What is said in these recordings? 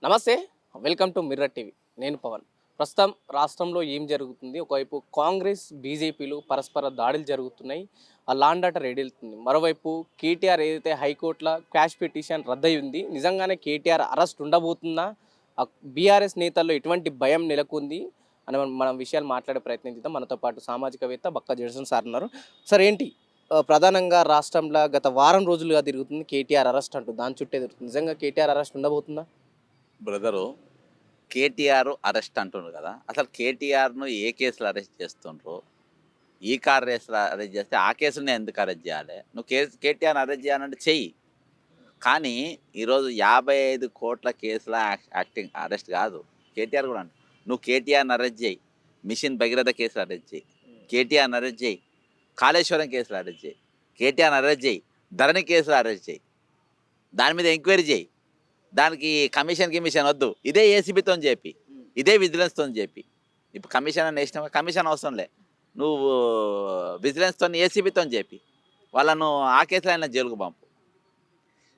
నమస్తే. Welcome to mirror TV. నేను పవన్. ప్రస్తుతం రాష్ట్రంలో ఏం జరుగుతుంది? ఒకవైపు కాంగ్రెస్, బీజేపీలు పరస్పర దాడులు జరుగుతున్నాయి. ఆ లాండ్ ఆర్డర్ ఎడుతుంది. మరోవైపు కేటీఆర్ ఏదైతే హైకోర్టులో క్వాష్ పిటిషన్ రద్దయింది. నిజంగానే కేటీఆర్ అరెస్ట్ ఉండబోతుందా? బీఆర్ఎస్ నేతల్లో ఎటువంటి భయం నెలకొంది అని మనం విషయాలు మాట్లాడే ప్రయత్నం చేద్దాం. మనతో పాటు సామాజికవేత్త బక్కా జడ్సన్ సార్ ఉన్నారు. సార్ ఏంటి ప్రధానంగా రాష్ట్రంలో గత వారం రోజులుగా తిరుగుతుంది కేటీఆర్ అరెస్ట్ అంటూ దాని చుట్టే తిరుగుతుంది. నిజంగా కేటీఆర్ అరెస్ట్ ఉండబోతుందా? బ్రదరు, కేటీఆర్ అరెస్ట్ అంటుండ్రు కదా. అసలు కేటీఆర్ను ఏ కేసులు అరెస్ట్ చేస్తుండ్రు? ఈ కార్ రేసులు అరెస్ట్ చేస్తే ఆ కేసుని ఎందుకు అరెస్ట్ చేయాలి? నువ్వు కేటీఆర్ని అరెస్ట్ చేయాలంటే చెయ్యి. కానీ ఈరోజు 55 కోట్ల కేసుల యాక్టింగ్ అరెస్ట్ కాదు. కేటీఆర్ కూడా అంట, నువ్వు కేటీఆర్ని అరెస్ట్ చేయి, మిషన్ భగీరథ కేసులు అరెస్ట్ చేయి, కేటీఆర్ని అరెస్ట్ చేయి, కాళేశ్వరం కేసులు అరెస్ట్ చేయి, కేటీఆర్ని అరెస్ట్ చేయి, ధరణి కేసులు అరెస్ట్ చేయి, దాని మీద ఎంక్వైరీ చేయి. దానికి కమిషన్ వద్దు. ఇదే ఏసీబీతో చెప్పి, ఇదే విజిలెన్స్తో చెప్పి. ఇప్పుడు కమిషన్ అని వేసినా కమిషన్ అవసరం లే, నువ్వు విజిలెన్స్తో ఏసీబీతో చెప్పి వాళ్ళను ఆ కేసులో అయినా జైలుకు పంపు.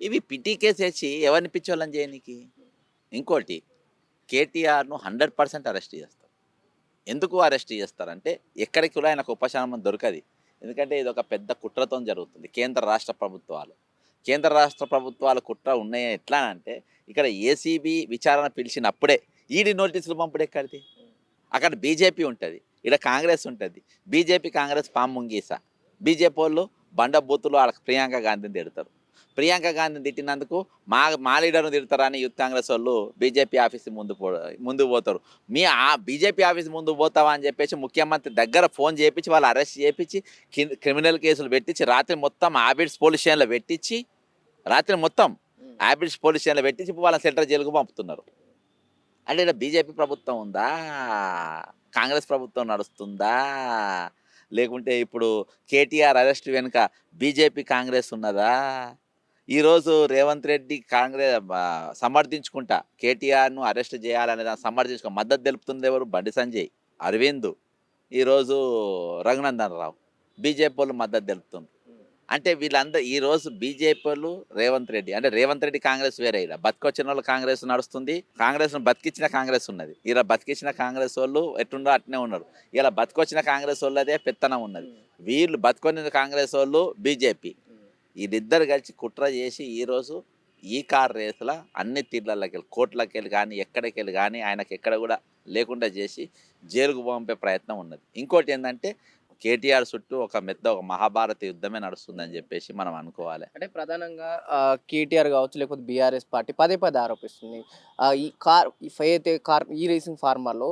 ఇవి పిటి కేసు వేసి ఎవరిని పిచ్చోళ్ళని చేయనీకి. ఇంకోటి, కేటీఆర్ను 100% అరెస్ట్ చేస్తారు. ఎందుకు అరెస్ట్ చేస్తారంటే ఎక్కడికి కూడా ఆయనకు ఉపశమనం దొరకదు. ఎందుకంటే ఇది ఒక పెద్ద కుట్రతో జరుగుతుంది. కేంద్ర రాష్ట్ర ప్రభుత్వాల కుట్ర ఉన్నాయి. ఎట్లా అంటే ఇక్కడ ఏసీబీ విచారణ పిలిచినప్పుడే ఈడీ నోటీసులు పంపుడు ఎక్కడిది? అక్కడ బీజేపీ ఉంటుంది, ఇక్కడ కాంగ్రెస్ ఉంటుంది. బీజేపీ కాంగ్రెస్ పాముంగీస. బీజేపీ వాళ్ళు బండబూతులు వాళ్ళకి ప్రియాంక గాంధీని తిడతారు. ప్రియాంక గాంధీని తిట్టినందుకు మా లీడర్ను తిడతారా అని యూత్ కాంగ్రెస్ వాళ్ళు బీజేపీ ఆఫీస్ ముందు పోతారు. ఆ బీజేపీ ఆఫీస్ ముందు పోతావా అని చెప్పేసి ముఖ్యమంత్రి దగ్గర ఫోన్ చేయించి వాళ్ళు అరెస్ట్ చేయించి క్రిమినల్ కేసులు పెట్టించి రాత్రి మొత్తం హ్యాబిట్స్ పోలీస్ స్టేషన్లో పెట్టించి వాళ్ళని సెంట్రల్ జైలుకు పంపుతున్నారు. అంటే ఇక్కడ బీజేపీ ప్రభుత్వం ఉందా, కాంగ్రెస్ ప్రభుత్వం నడుస్తుందా, లేకుంటే ఇప్పుడు కేటీఆర్ అరెస్ట్ వెనుక బీజేపీ కాంగ్రెస్ ఉన్నదా? ఈరోజు రేవంత్ రెడ్డి కాంగ్రెస్ సమర్థించుకుంటా కేటీఆర్ను అరెస్ట్ చేయాలనే దాన్ని సమర్థించుకుంటా మద్దతు తెలుపుతుంది ఎవరు? బండి సంజయ్, అరవింద్, ఈరోజు రఘునందన్ రావు. బీజేపీ వాళ్ళు మద్దతు తెలుపుతున్నారు. అంటే వీళ్ళందరూ ఈరోజు బీజేపీ వాళ్ళు రేవంత్ రెడ్డి కాంగ్రెస్ వేరే. ఇలా బతికొచ్చిన వాళ్ళు కాంగ్రెస్ నడుస్తుంది, కాంగ్రెస్ను బతికించిన కాంగ్రెస్ ఉన్నది. ఇలా బతికించిన కాంగ్రెస్ వాళ్ళు ఎట్టుండో అట్నే ఉన్నారు. ఇలా బతికొచ్చిన కాంగ్రెస్ వాళ్ళదే పెత్తనం ఉన్నది. వీళ్ళు బతుకొచ్చిన కాంగ్రెస్ వాళ్ళు బీజేపీ, వీళ్ళిద్దరు కలిసి కుట్ర చేసి ఈరోజు ఈ కార్ రేసుల అన్ని తీర్లకి వెళ్ళి కోట్లకి వెళ్ళి కానీ ఎక్కడికి వెళ్ళి కానీ ఆయనకి ఎక్కడ కూడా లేకుండా చేసి జైలుకు పంపే ప్రయత్నం ఉన్నది. ఇంకోటి ఏంటంటే కేటీఆర్ చుట్టూ ఒక మహాభారత యుద్ధమే నడుస్తుందని చెప్పేసి మనం అనుకోవాలి. అంటే ప్రధానంగా కేటీఆర్ కావచ్చు, లేకపోతే బీఆర్ఎస్ పార్టీ పదే పదే ఆరోపిస్తుంది ఈ రేసింగ్ ఫార్ములాలో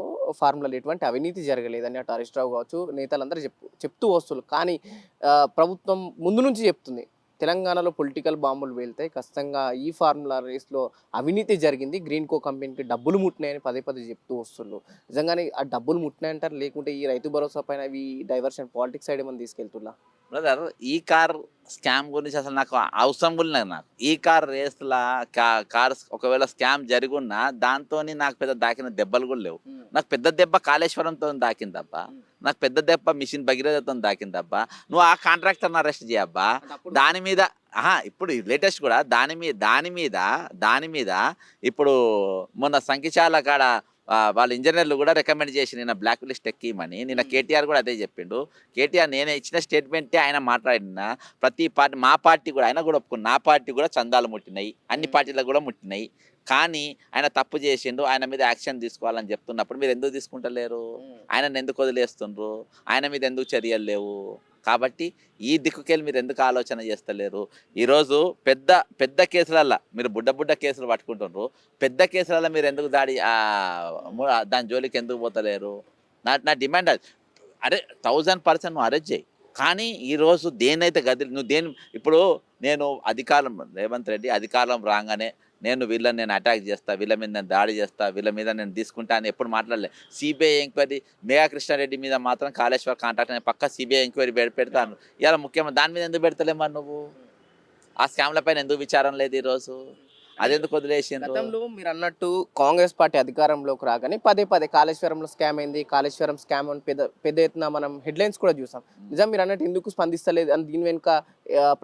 ఎటువంటి అవినీతి జరగలేదని అటు హరీష్ రావు కావచ్చు, నేతలందరూ చెప్తూ వస్తున్నారు. కానీ ప్రభుత్వం ముందు నుంచి చెప్తుంది తెలంగాణలో పొలిటికల్ బాంబులు వెళ్తాయి, ఖచ్చితంగా ఈ ఫార్ములా రేస్లో అవినీతి జరిగింది, గ్రీన్ కో కంపెనీకి డబ్బులు ముట్టినాయని పదే పదే చెప్తూ వస్తున్నారు. నిజంగానే ఆ డబ్బులు ముట్టినాయంటారు, లేకుంటే ఈ రైతు భరోసా పైన ఈ డైవర్షన్ పాలిటిక్స్ సైడ్ ఏమైనా తీసుకెళ్తున్నా? బ్రదర్, ఈ కార్ స్కామ్ గురించి అసలు నాకు అవసరం కూడా లేదు. నాకు ఈ కార్ రేస్లా కార్ ఒకవేళ స్కామ్ జరుగున్నా దాంతో నాకు పెద్ద దాకిన దెబ్బలు కూడా లేవు. నాకు పెద్ద దెబ్బ కాళేశ్వరంతో దాకిందబ్బా, నాకు పెద్ద దెబ్బ మిషన్ భగీరథతో దాకిందబ్బా. నువ్వు ఆ కాంట్రాక్టర్ని అరెస్ట్ చేయబ్బా. దాని మీద ఇప్పుడు లేటెస్ట్ కూడా దాని మీద ఇప్పుడు మొన్న సంఖ్యచాల కాడ వాళ్ళ ఇంజనీర్లు కూడా రికమెండ్ చేసి నిన్న బ్లాక్ లిస్ట్ ఎక్కిమని. నిన్న కేటీఆర్ కూడా అదే చెప్పిండు. కేటీఆర్ నేనే ఇచ్చిన స్టేట్మెంటే ఆయన మాట్లాడిన. ప్రతి పార్టీ, మా పార్టీ కూడా, ఆయన కూడా ఒప్పుకున్న, నా పార్టీ కూడా చందాలు ముట్టినాయి, అన్ని పార్టీలకు కూడా ముట్టినాయి. కానీ ఆయన తప్పు చేసిండు, ఆయన మీద యాక్షన్ తీసుకోవాలని చెప్తున్నప్పుడు మీరు ఎందుకు తీసుకుంటలేరు? ఆయనను ఎందుకు వదిలేస్తుండ్రు? ఆయన మీద ఎందుకు చర్యలు లేవు? కాబట్టి ఈ దిక్కుకెళ్ళి మీరు ఎందుకు ఆలోచన చేస్తలేరు? ఈరోజు పెద్ద కేసులల్లో మీరు బుడ్డ కేసులు పట్టుకుంటున్నారు. పెద్ద కేసులలో మీరు ఎందుకు దాని జోలికి ఎందుకు పోతలేరు? నా డిమాండ్ అది. అరే 1000% నువ్వు అరెస్ట్ చేయి. కానీ ఈరోజు దేన్నైతే ఇప్పుడు నేను రేవంత్ రెడ్డి అధికారం రాగానే నేను అటాక్ చేస్తా, వీళ్ళ మీద నేను దాడి చేస్తా, వీళ్ళ మీద నేను తీసుకుంటా అని ఎప్పుడు మాట్లాడలే. సిబిఐ ఎంక్వైరీ మేఘా కృష్ణారెడ్డి మీద మాత్రం కాళేశ్వర్ కాంట్రాక్ట్ అనే పక్క సిబిఐ ఎంక్వైరీ పెడతాను. ఇలా ముఖ్యమంత్రి దాని మీద ఎందుకు పెడతలేమా? నువ్వు ఆ స్కామ్ల పైన ఎందుకు విచారం లేదు ఈరోజు? అదెందుకు వదిలేసిండ్రు? గతంలో మీరు అన్నట్టు కాంగ్రెస్ పార్టీ అధికారంలోకి రాగానే పదే కాళేశ్వరంలో స్కామ్ అయింది, కాళేశ్వరం స్కామ్ అని పెద్ద ఎత్తున మనం హెడ్లైన్స్ కూడా చూసాం. నిజం మీరు అన్నట్టు ఎందుకు స్పందిస్తలేదు అని దీని వెనుక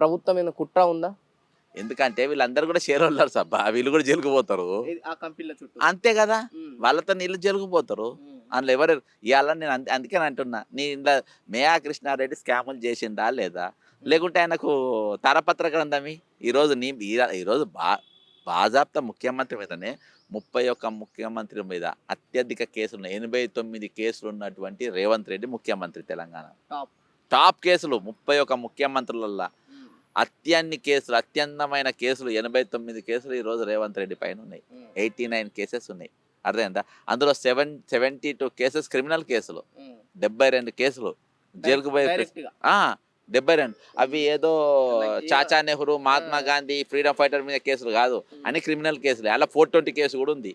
ప్రభుత్వం ఏమైనా కుట్ర ఉందా? ఎందుకంటే వీళ్ళందరూ కూడా షేర్ హోల్డర్స్ అబ్బా, వీళ్ళు కూడా జైలుకు పోతారు. ఆ కంపెనీల చుట్టూ అంతే కదా, వాళ్ళతో నీళ్ళు జైలుకు పోతారు. అందులో ఎవరు ఇవాళ నేను అందుకే అంటున్నా, నీ ఇంట్లో మేయా కృష్ణారెడ్డి స్కాములు చేసిండా లేదా, లేకుంటే ఆయనకు తారపత్ర గ్రంథమి ఈరోజు ఈరోజు బాజాప్తా ముఖ్యమంత్రి మీదనే 31 ముఖ్యమంత్రి మీద అత్యధిక కేసులు 89 కేసులు ఉన్నటువంటి రేవంత్ రెడ్డి ముఖ్యమంత్రి తెలంగాణ. టాప్ కేసులు 31 ముఖ్యమంత్రులల్లా అత్యంతమైన కేసులు 89 కేసులు ఈరోజు రేవంత్ రెడ్డి పైన ఉన్నాయి. 89 కేసెస్ ఉన్నాయి, అర్థమైందా? అందులో 72 కేసెస్ క్రిమినల్ కేసులు, 72 కేసులు జైలుకు పోయే 72. అవి ఏదో చాచా నెహ్రూ, మహాత్మా గాంధీ, ఫ్రీడమ్ ఫైటర్ మీద కేసులు కాదు, అన్ని క్రిమినల్ కేసులు. అలా 420 కేసు కూడా ఉంది.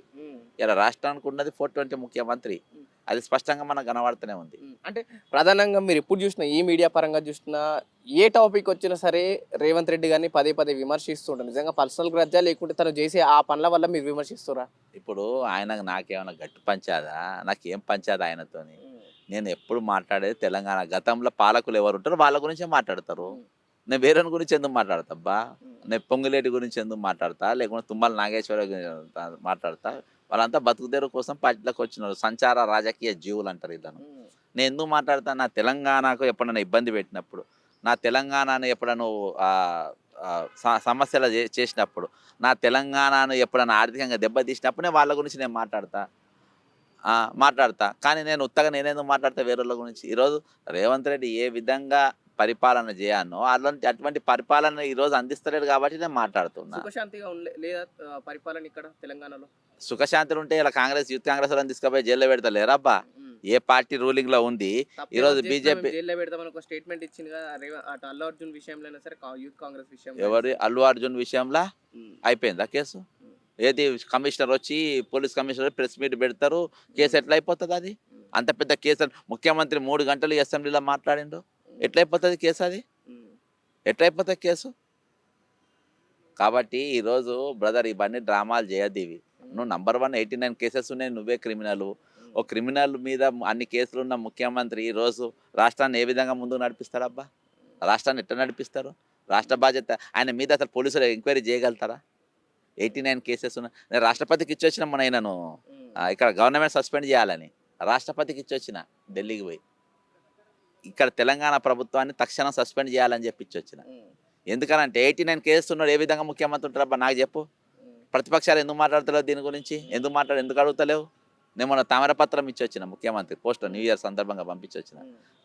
ఇలా రాష్ట్రానికి ఉన్నది 420 ముఖ్యమంత్రి, అది స్పష్టంగా మనకు కనబడుతూనే ఉంది. అంటే ప్రధానంగా మీరు ఎప్పుడు చూసినా, ఈ మీడియా పరంగా చూసినా, ఏ టాపిక్ వచ్చినా సరే రేవంత్ రెడ్డి గారిని పదే పదే విమర్శిస్తుంటారు. నిజంగా పర్సనల్ గ్రజ్జా, లేకుంటే తను చేసే ఆ పనుల వల్ల మీరు విమర్శిస్తారా? ఇప్పుడు ఆయనకు నాకేమైనా గట్టు పంచాదా, నాకేం పంచాదా ఆయనతోని? నేను ఎప్పుడు మాట్లాడేది తెలంగాణ గతంలో పాలకులు ఎవరు ఉంటారో వాళ్ళ గురించే మాట్లాడతారు. నేను వేరే గురించి ఎందుకు మాట్లాడతాబ్బా? నేను పొంగులేటి గురించి ఎందుకు మాట్లాడతా, లేకుంటే తుమ్మల నాగేశ్వర మాట్లాడతా? వాళ్ళంతా బతుకుదేరు కోసం పార్టీలకు వచ్చినారు, సంచార రాజకీయ జీవులు అంటారు వీళ్ళను. నేను ఎందుకు మాట్లాడతా? నా తెలంగాణకు ఎప్పుడైనా ఇబ్బంది పెట్టినప్పుడు, నా తెలంగాణను ఎప్పుడైనా సమస్యలు చేసినప్పుడు, నా తెలంగాణను ఎప్పుడైనా ఆర్థికంగా దెబ్బతీసినప్పుడు వాళ్ళ గురించి నేను మాట్లాడతా. కానీ నేను ఉత్తగా నేనేందుకు మాట్లాడతా వేరేళ్ళ గురించి? ఈరోజు రేవంత్ రెడ్డి ఏ విధంగా పరిపాలన చేయాలో అటువంటి పరిపాలన ఈరోజు అందిస్తలేడు కాబట్టి నేను మాట్లాడుతున్నా. సుఖశాంతిగా లేదా పరిపాలన ఇక్కడ తెలంగాణలో? సుఖశాంతులు ఉంటే ఇలా యూత్ కాంగ్రెస్ వాళ్ళని తీసుకుపోయి జైల్లో పెడతలేరబ్బా. ఏ పార్టీ రూలింగ్ లో ఉంది ఈరోజు? బీజేపీ జైల్లో పెడతామని ఒక స్టేట్మెంట్ ఇచ్చింది కదా, అటు అల్లు అర్జున్ విషయంలో సరే, యూత్ కాంగ్రెస్ విషయంలో. ఎవరి అల్లు అర్జున్ విషయంలో అయిపోయిందా కేసు? ఏది కమిషనర్ వచ్చి, పోలీస్ కమిషనర్ ప్రెస్ మీట్ పెడతారు, కేసు ఎట్లా అయిపోతుంది? అది అంత పెద్ద కేసు. ముఖ్యమంత్రి 3 గంటలు అసెంబ్లీలో మాట్లాడిండు, ఎట్లయిపోతుంది కేసు? అది ఎట్లయిపోతుంది కేసు? కాబట్టి ఈరోజు బ్రదర్ ఇవన్నీ డ్రామాలు చేయద్దు. ఇవి నువ్వు నంబర్ 1 89 కేసెస్ ఉన్నాయి, నువ్వే క్రిమినల్. ఓ క్రిమినల్ మీద అన్ని కేసులు ఉన్న ముఖ్యమంత్రి ఈరోజు రాష్ట్రాన్ని ఏ విధంగా ముందుకు నడిపిస్తాడబ్బా? రాష్ట్రాన్ని ఎట్లా నడిపిస్తారు? రాష్ట్ర బాధ్యత ఆయన మీద అసలు పోలీసులు ఎంక్వైరీ చేయగలుగుతారా? 89 కేసెస్ ఉన్నాయి. నేను రాష్ట్రపతికి ఇచ్చి వచ్చిన మన ఆయనను ఇక్కడ గవర్నమెంట్ సస్పెండ్ చేయాలని రాష్ట్రపతికి ఇచ్చి వచ్చిన, ఢిల్లీకి పోయి ఇక్కడ తెలంగాణ ప్రభుత్వాన్ని తక్షణం సస్పెండ్ చేయాలని చెప్పి ఇచ్చి వచ్చిన. ఎందుకనంటే 89 కేసెస్ ఉన్నాడు, ఏ విధంగా ముఖ్యమంత్రి ఉంటారబ్బా నాకు చెప్పు? ప్రతిపక్షాలు ఎందుకు మాట్లాడతలేవు దీని గురించి? ఎందుకు అడుగుతలేవు? నేను మన తామరపత్రం ఇచ్చి వచ్చిన ముఖ్యమంత్రి పోస్ట్ న్యూ ఇయర్ సందర్భంగా పంపించి వచ్చిన.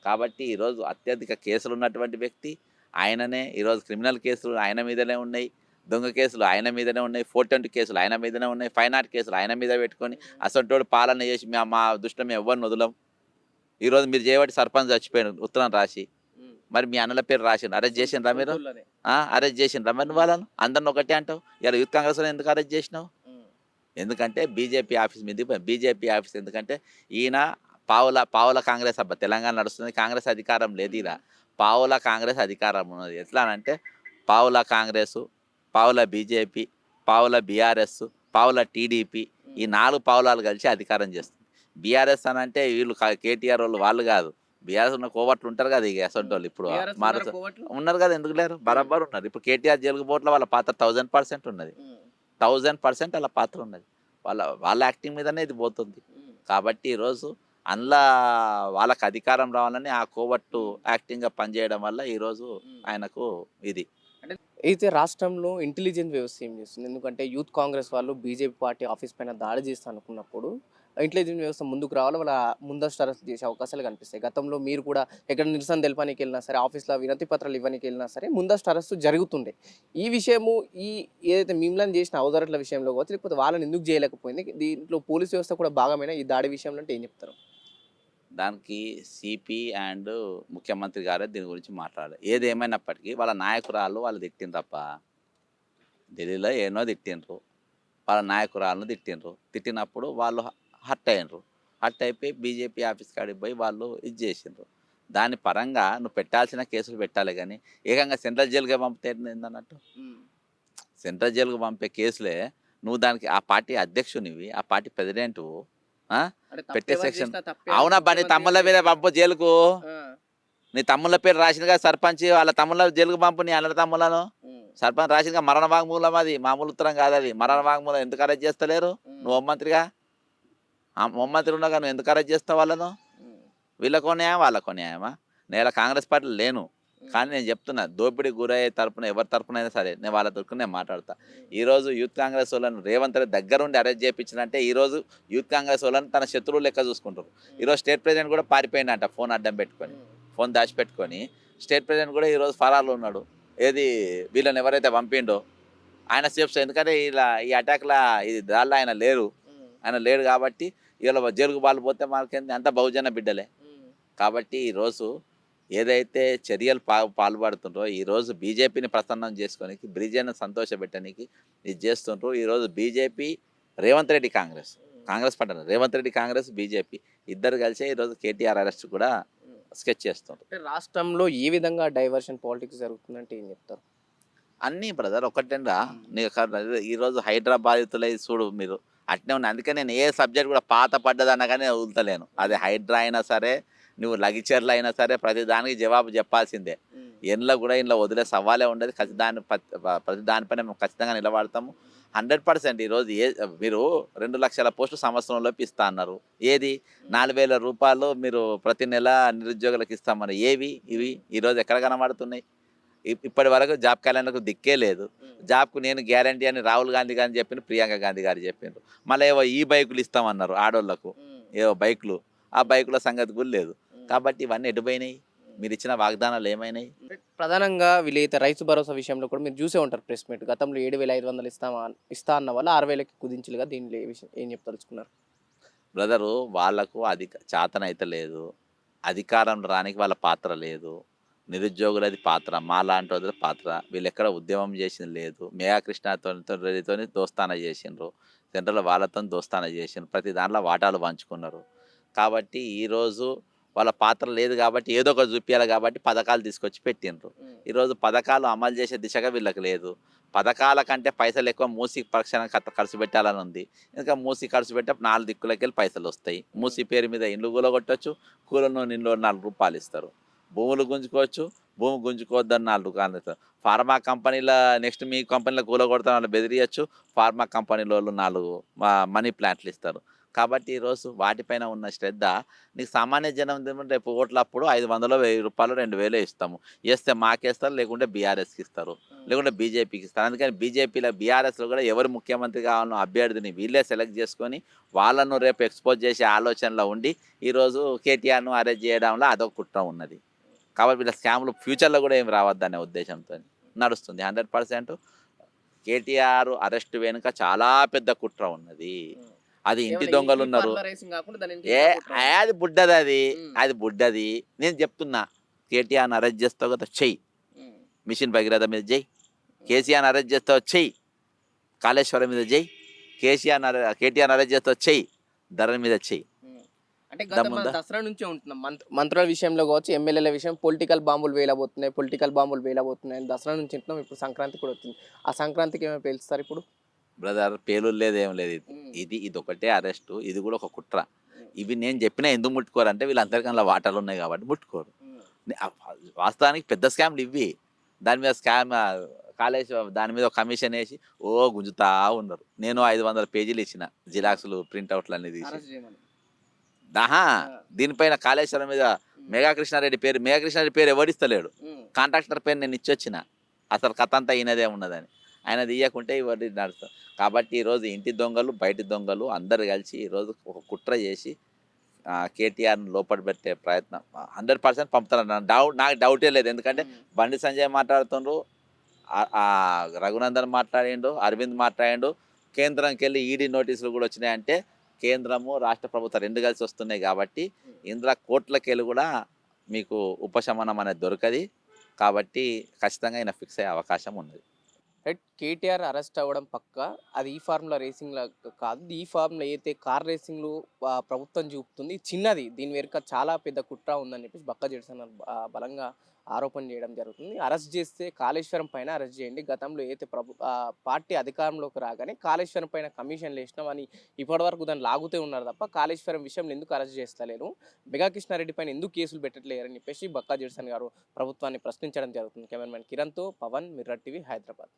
కాబట్టి ఈరోజు అత్యధిక కేసులు ఉన్నటువంటి వ్యక్తి ఆయననే. ఈరోజు క్రిమినల్ కేసులు ఆయన మీదనే ఉన్నాయి, దొంగ కేసులు ఆయన మీదనే ఉన్నాయి, 420 కేసులు ఆయన మీదనే ఉన్నాయి, 5 కేసులు ఆయన మీద పెట్టుకొని అసంటోడు పాలన చేసి మా దృష్టిలో మేము ఎవరిని వదలం. ఈరోజు మీరు చేయబట్టి సర్పంచ్ చచ్చిపోయారు ఉత్తరం రాసి, మరి మీ అన్నల పేరు రాసిండ్రు, అరెస్ట్ చేసిండ్రా మీరు? అరెస్ట్ చేసిండ్రా మరి? వాళ్ళను అందరిని ఒకటే అంటావు. ఇలా యూత్ కాంగ్రెస్ ఎందుకు అరెస్ట్ చేసినావు? ఎందుకంటే బీజేపీ ఆఫీస్ మీద. బీజేపీ ఆఫీస్ ఎందుకంటే ఈయన పావుల కాంగ్రెస్ అబ్బా. తెలంగాణ నడుస్తుంది, కాంగ్రెస్ అధికారం లేదు. ఇలా పావుల కాంగ్రెస్ అధికారం ఉన్నది. ఎట్లా అంటే పావుల కాంగ్రెస్, పావుల బీజేపీ, పావుల బీఆర్ఎస్, పావుల టీడీపీ, ఈ 4 పావులాలు కలిసి అధికారం చేస్తుంది. బీఆర్ఎస్ అని అంటే వీళ్ళు కేటీఆర్ వాళ్ళు కాదు. బీఆర్ఎస్ ఉన్న కోవట్లు ఉంటారు కదా, ఇక అసలు వాళ్ళు ఇప్పుడు ఉన్నారు కదా, ఎందుకు లేరు? బరాబర్ ఉన్నారు. ఇప్పుడు కేటీఆర్ జైలుకు పోవట్లో వాళ్ళ పాత్ర 1000% ఉన్నది. 1000% వాళ్ళ పాత్ర ఉన్నది. వాళ్ళ యాక్టింగ్ మీదనే ఇది పోతుంది. కాబట్టి ఈరోజు అందులో వాళ్ళకి అధికారం రావాలని ఆ కోవట్టు యాక్టింగ్గా పనిచేయడం వల్ల ఈరోజు ఆయనకు ఇది. అయితే రాష్ట్రంలో ఇంటెలిజెన్స్ వ్యవస్థ ఏం చేస్తుంది? ఎందుకంటే యూత్ కాంగ్రెస్ వాళ్ళు బీజేపీ పార్టీ ఆఫీస్ పైన దాడి చేస్తా అనుకున్నప్పుడు ఇంటెలిజెన్స్ వ్యవస్థ ముందుకు రావాలి, వాళ్ళ ముందస్తు అరెస్ట్ చేసే అవకాశాలు కనిపిస్తాయి. గతంలో మీరు కూడా ఎక్కడ నిరసన తెలపడానికి వెళ్ళినా సరే, ఆఫీస్లో వినతి పత్రాలు ఇవ్వడానికి వెళ్ళినా సరే ముందస్తు అరెస్టు జరుగుతుండే. ఈ విషయము ఏదైతే మిమ్మల్ని చేసిన అవసరాల విషయంలో కావచ్చు, లేకపోతే వాళ్ళని ఎందుకు చేయలేకపోయింది, దీంట్లో పోలీస్ వ్యవస్థ కూడా భాగమైన ఈ దాడి విషయంలో అంటే ఏం చెప్తారు? దానికి సిపి అండ్ ముఖ్యమంత్రి గారే దీని గురించి మాట్లాడాలి. ఏదేమైనప్పటికీ వాళ్ళ నాయకురాళ్ళు వాళ్ళు తిట్టిండ్రు తప్ప, ఢిల్లీలో ఏనో తిట్టిండ్రు, వాళ్ళ నాయకురాలను తిట్టినప్పుడు వాళ్ళు హర్ట్ అయినరు. హర్ట్ అయిపోయి బీజేపీ ఆఫీస్ కాడికి పోయి వాళ్ళు ఇది చేసిండ్రు. దాని పరంగా నువ్వు పెట్టాల్సిన కేసులు పెట్టాలి, కానీ ఏకంగా సెంట్రల్ జైలుగా పంపితే ఏందన్నట్టు? సెంట్రల్ జైలుకు పంపే కేసులే నువ్వు దానికి ఆ పార్టీ అధ్యక్షునివి, ఆ పార్టీ ప్రెసిడెంట్ పెట్టే సెక్షన్. అవునా నీ తమ్ముళ్ళ మీద పంపు జైలుకు. నీ తమ్ముళ్ళ పేరు రాసిందిగా సర్పంచ్, వాళ్ళ తమ్ముళ్ళ జైలుకు పంపు, నీ అన్న తమ్ముళ్ళను సర్పంచ్ రాసిందిగా మరణ వాంగ్మూలం, అది మామూలు ఉత్తరం కాదు, అది మరణ వాంగ్మూలం. ఎందుకు అరెస్ట్ చేస్తలేరు? నువ్వు హోంమంత్రిగా, హోంమంత్రి ఉండగా నువ్వు ఎందుకు అరెస్ట్ చేస్తావు వాళ్ళను? వీళ్ళకో న్యాయం వాళ్ళకో న్యాయమా? నేను ఇలా కాంగ్రెస్ పార్టీలో లేను, కానీ నేను చెప్తున్నా, దోపిడీ గురయ్యే తరపున ఎవరి తరపునైనా సరే నేను వాళ్ళ తరపున నేను మాట్లాడతా. ఈరోజు యూత్ కాంగ్రెస్ వాళ్ళని రేవంత్ రెడ్డి దగ్గరుండి అరెస్ట్ చేయించినంటే ఈరోజు యూత్ కాంగ్రెస్ వాళ్ళని తన శత్రువులు లెక్క చూసుకుంటారు. ఈరోజు స్టేట్ ప్రెసిడెంట్ కూడా పారిపోయిందంట, ఫోన్ అడ్డం పెట్టుకొని, ఫోన్ దాచిపెట్టుకొని. స్టేట్ ప్రెసిడెంట్ కూడా ఈరోజు ఫరార్లో ఉన్నాడు. ఏది వీళ్ళని ఎవరైతే పంపిండో ఆయన సేఫ్స్, ఎందుకంటే ఇలా ఈ అటాక్లా ఇది దానిలో ఆయన లేరు, ఆయన లేడు కాబట్టి ఇలా జైలుకు బాలు పోతే మనకేంది, అంత బహుజన బిడ్డలే. కాబట్టి ఈరోజు ఏదైతే చర్యలు పాల్పడుతుండ్రో, ఈరోజు బీజేపీని ప్రసన్నం చేసుకోనికి, బీజేపీని సంతోషపెట్టడానికి ఇది చేస్తుండ్రు. ఈరోజు బీజేపీ, రేవంత్ రెడ్డి కాంగ్రెస్, కాంగ్రెస్ పట్టారు రేవంత్ రెడ్డి కాంగ్రెస్ బీజేపీ ఇద్దరు కలిసి ఈరోజు కేటీఆర్ అరెస్ట్ కూడా స్కెచ్ చేస్తుండ్రు. అంటే రాష్ట్రంలో ఏ విధంగా డైవర్షన్ పాలిటిక్స్ జరుగుతుందంటే ఏం చెప్తారు? అన్నీ బ్రదర్ ఒకటేనరా, ఈరోజు హైదరాబాద్తులై చూడు మీరు అట్నే ఉన్నాయి. అందుకే నేను ఏ సబ్జెక్ట్ కూడా పాత పడ్డదన్నా కానీ వదులుతలేను. అది హైడ్రా అయినా సరే, నువ్వు లగిచర్లు అయినా సరే, ప్రతి దానికి జవాబు చెప్పాల్సిందే. ఇంట్లో కూడా ఇంట్లో వదిలే సవాలే ఉండదు. ప్రతి దానిపైన మేము ఖచ్చితంగా నిలబడతాము 100%. ఈరోజు మీరు 2 లక్షల పోస్టులు సంవత్సరంలోపు ఇస్తా అన్నారు. ఏది 4,000 రూపాయలు మీరు ప్రతి నెల నిరుద్యోగులకు ఇస్తామని ఏవి ఇవి ఈరోజు ఎక్కడ కనబడుతున్నాయి? ఇప్పటి వరకు జాబ్ క్యాలెండర్కు దిక్కే లేదు. జాబ్కు నేను గ్యారంటీ అని రాహుల్ గాంధీ గారు చెప్పిండ్రు, ప్రియాంక గాంధీ గారు చెప్పిండ్రు. మళ్ళీ ఏవో ఈ బైకులు ఇస్తామన్నారు ఆడోళ్లకు, ఏవో బైకులు, ఆ బైకుల సంగతి కూడా లేదు. కాబట్టి ఇవన్నీ ఎటుపోయినాయి? మీరు ఇచ్చిన వాగ్దానాలు ఏమైనాయి? ప్రధానంగా వీళ్ళైతే రైతు భరోసా విషయంలో కూడా మీరు చూసే ఉంటారు ప్రెస్ మీట్. గతంలో 7,500 ఇస్తా అన్న వాళ్ళు 6,000కి కుదించులుగా దీనిలో ఏం చెప్తలుచుకున్నారు? బ్రదరు, వాళ్ళకు చేతనైతే లేదు, అధికారం రానికి వాళ్ళ పాత్ర లేదు, నిరుద్యోగులది పాత్ర, మా లాంటి వాళ్ళది పాత్ర. వీళ్ళు ఎక్కడ ఉద్యమం చేసింది లేదు. మేఘా కృష్ణతో రెడ్డితోని దోస్తానా చేసిండ్రు, సెంట్రల్ వాళ్ళతో దోస్తానా చేసిండ్రు, ప్రతి దాంట్లో వాటాలు పంచుకున్నారు. కాబట్టి ఈరోజు వాళ్ళ పాత్ర లేదు కాబట్టి ఏదో ఒకటి చూపించాలి కాబట్టి పథకాలు తీసుకొచ్చి పెట్టిండ్రు. ఈరోజు పథకాలు అమలు చేసే దిశగా వీళ్ళకి లేదు. పథకాల కంటే పైసలు ఎక్కువ మూసి పక్షానికి ఖర్చు పెట్టాలని ఉంది. ఇంకా మూసి ఖర్చు పెట్టే 4 దిక్కులకి వెళ్ళి పైసలు వస్తాయి. మూసి పేరు మీద ఇండ్లు కూలగొట్టచ్చు, కూలను ఇంట్లో 4 రూపాయలు ఇస్తారు. భూములు గుంజుకోవచ్చు, భూమి గుంజుకోవద్దని 4 రూపాయలు ఇస్తారు. ఫార్మా కంపెనీల నెక్స్ట్ మీ కంపెనీలో కూలగొడతాం వాళ్ళు బెదిరియచ్చు, ఫార్మా కంపెనీల వాళ్ళు 4 మనీ ప్లాంట్లు ఇస్తారు. కాబట్టి ఈరోజు వాటిపైన ఉన్న శ్రద్ధ, నీకు సామాన్య జనం రేపు ఓట్లప్పుడు 500 1000 రూపాయలు 2000 ఇస్తాము, వేస్తే మాకేస్తారు, లేకుంటే బీఆర్ఎస్కి ఇస్తారు, లేకుంటే బీజేపీకి ఇస్తారు. అందుకని బీజేపీలో బీఆర్ఎస్లో కూడా ఎవరు ముఖ్యమంత్రి కావాలనో అభ్యర్థిని వీళ్ళే సెలెక్ట్ చేసుకొని వాళ్ళను రేపు ఎక్స్పోజ్ చేసే ఆలోచనలో ఉండి ఈరోజు కేటీఆర్ను అరెస్ట్ చేయడంలో అదొక కుట్ర ఉన్నది. కాబట్టి వీళ్ళ స్కామ్లు ఫ్యూచర్లో కూడా ఏం రావద్దనే ఉద్దేశంతో నడుస్తుంది. 100% కేటీఆర్ అరెస్ట్ వెనుక చాలా పెద్ద కుట్ర ఉన్నది. అది ఇంటి దొంగలు ఉన్నారు. అది బుడ్డది, అది బుడ్డది. నేను చెప్తున్నా, కేటీఆర్ని అరెస్ట్ చేస్తావు కదా చెయ్యి, మిషన్ భగీరథ మీద చెయ్యి. కేసీఆర్ని అరెస్ట్ చేస్తావు చెయ్యి, కాళేశ్వరం మీద చెయ్యి. కేటీఆర్ని అరెస్ట్ చేస్తావు చెయ్యి, ధరల మీద చెయ్యి. అంటే దసరా నుంచే ఉంటున్నాం. మంత్రుల విషయంలో కావచ్చు, ఎమ్మెల్యేల విషయం పొలిటికల్ బాంబులు వేయబోతున్నాయి దసరా నుంచి ఉంటున్నాం. ఇప్పుడు సంక్రాంతి కూడా వచ్చింది. ఆ సంక్రాంతికి ఏమైనా పేలుస్తారు ఇప్పుడు? బ్రదర్, పేలు లేదు, ఏం లేదు. ఇది ఒకటే అరెస్టు, ఇది కూడా ఒక కుట్ర. ఇవి నేను చెప్పినా ఎందుకు ముట్టుకోరు అంటే వీళ్ళందరికన్నా వాటాలు ఉన్నాయి కాబట్టి ముట్టుకోరు. వాస్తవానికి పెద్ద స్కామ్లు ఇవి. దాని మీద కాళేశ్వరం దాని మీద కమిషన్ వేసి గుంజుతా ఉన్నారు. నేను 500 పేజీలు ఇచ్చిన జిరాక్సులు, ప్రింట్అవుట్లు అన్ని తీసి. దీనిపైన కాళేశ్వరం మీద మేఘా కృష్ణారెడ్డి పేరు ఎవడిస్తలేడు. కాంట్రాక్టర్ పేరు నేను ఇచ్చొచ్చిన, అసలు కథ అంతా ఈయనదే ఉన్నదని. ఆయన తీయకుంటే ఇవన్నీ నడుస్తాం. కాబట్టి ఈరోజు ఇంటి దొంగలు, బయటి దొంగలు అందరు కలిసి ఈరోజు ఒక కుట్ర చేసి కేటీఆర్ను లోపల పెట్టే ప్రయత్నం 100% పంపుతారు. నాకు డౌటే లేదు. ఎందుకంటే బండి సంజయ్ మాట్లాడుతుండ్రు, రఘునందన్ మాట్లాడిండు, అరవింద్ మాట్లాడిండు, కేంద్రంకి వెళ్ళి ఈడీ నోటీసులు కూడా వచ్చినాయంటే కేంద్రము రాష్ట్ర ప్రభుత్వం 2 కలిసి వస్తున్నాయి. కాబట్టి ఇందులో కోర్టులకు వెళ్ళి కూడా మీకు ఉపశమనం అనేది దొరకది. కాబట్టి ఖచ్చితంగా ఆయన ఫిక్స్ అయ్యే అవకాశం ఉన్నది. రైట్. కేటీఆర్ అరెస్ట్ అవ్వడం పక్క, అది ఈ ఫార్ములా రేసింగ్లా కాదు. ఈ ఫార్ములా అయితే కార్ రేసింగ్లు ప్రభుత్వం చూపుతుంది చిన్నది, దీని వెనుక చాలా పెద్ద కుట్ర ఉందని చెప్పేసి బక్క జెడ్సన్ బలంగా ఆరోపణ చేయడం జరుగుతుంది. అరెస్ట్ చేస్తే కాళేశ్వరం పైన అరెస్ట్ చేయండి. గతంలో అయితే పార్టీ అధికారంలోకి రాగానే కాళేశ్వరం పైన కమిషన్లు వేసినామని ఇప్పటివరకు దాన్ని లాగుతూ ఉన్నారు తప్ప కాళేశ్వరం విషయంలో ఎందుకు అరెస్ట్ చేస్తలేరు, మెగా కృష్ణారెడ్డి పైన ఎందుకు కేసులు పెట్టట్లేరని చెప్పేసి బక్కా జిడ్సన్ గారు ప్రభుత్వాన్ని ప్రశ్నించడం జరుగుతుంది. కెమెరామెన్ కిరణ్తో పవన్, మిర్రర్ టీవీ, హైదరాబాద్.